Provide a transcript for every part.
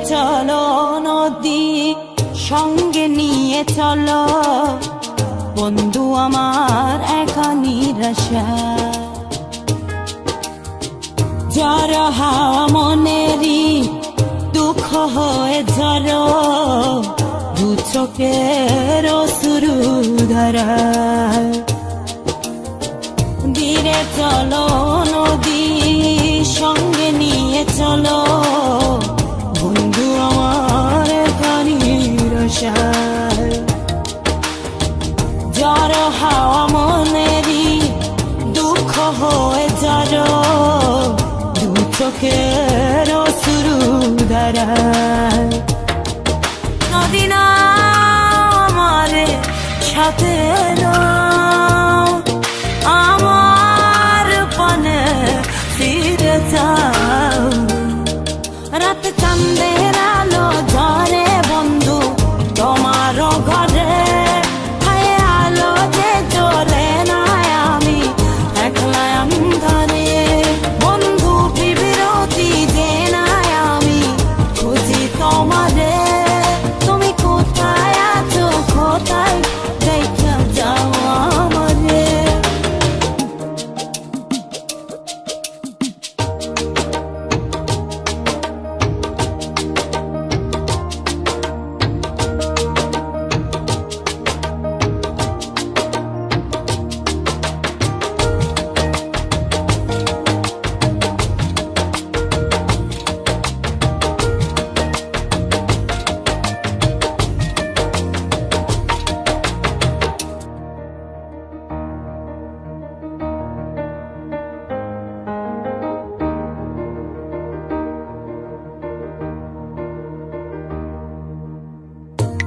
চলো নদী সঙ্গে নিয়ে চলো বন্ধু আমার একা নিরাশা জ্বর হাওয়া মনেরই দুঃখ হয়ে ঝরো দু চোখের অশ্রু ধারা ধীরে চলো নদী সঙ্গে নিয়ে চলো বন্ধু আমার একা নিরাশা জ্বর হাওয়া মনেরই দুঃখ হয়ে ঝরো দু চোখের অশ্রু ধারা নদী না আমার সাথে আমার পানে ফিরে যাও রাত চাঁদের আলো ঝরে বন্ধু তোমারও ঘরে হায় আলো যে জ্বলে না আমি একলা অন্ধকারে বন্ধু বিরতি যে না আমি খুঁজি তোমারে তুমি কোথায় আছো কোথায় দেখা যাও আমারে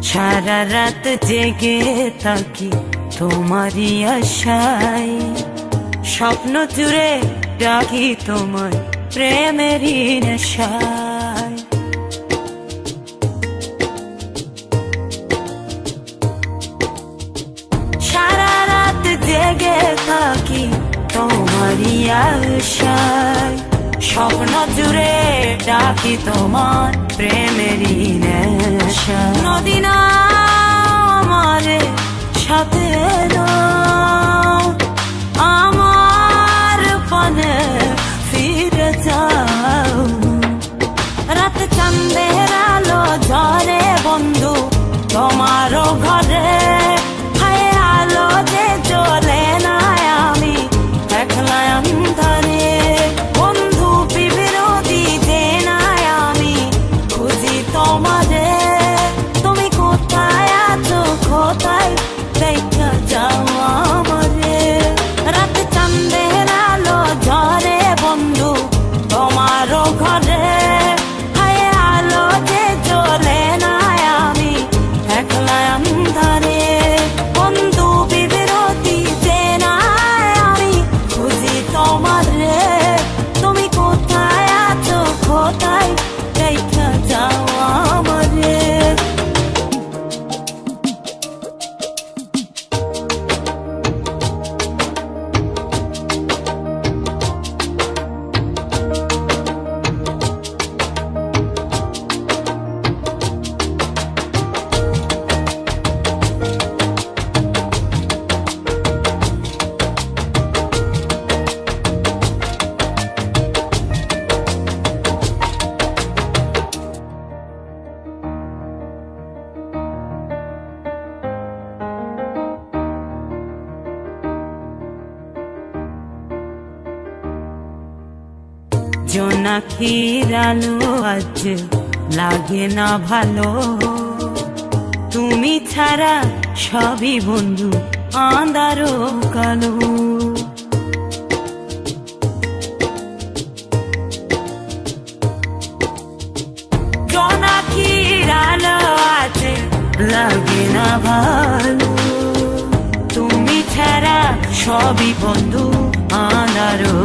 সারা রাত জেগে থাকি তোমারই আশায় স্বপ্ন জুড়ে ডাকি তোমার প্রেমেরই নেশায় সারা রাত জেগে থাকি তোমারই আশায় স্বপ্ন জুড়ে ডাকি তোমার প্রেমেরই নেশা নদী না আমার সাথে আমার পানে ফিরে যাও রাত চাঁদের আলো ঝরে বন্ধু তোমারও ঘরে হায় আলো যে জ্বলে না আমি একলা অন্ধকারে বন্ধু বিরতি যে না আমি খুঁজি তোমারে তুমি কোথায় আছো কোথায় দেখা যাও আমারে রাত চাঁদের আলো ঝরে বন্ধু তোমারও ঘরে হায় আলো যে জ্বলে না আমি একলা অন্ধকারে বন্ধু বিরতি যে না আমি খুঁজি তোমারে তুমি কোথায় আছো কোথায় দেখা যাও আমারে জোনাকির আলো আজ লাগে না ভালো তুমি ছাড়া সবই বন্ধু আঁধারো কালো জোনাকির আলো আজ লাগে না ভালো তুমি ছাড়া সবই বন্ধু আঁধারো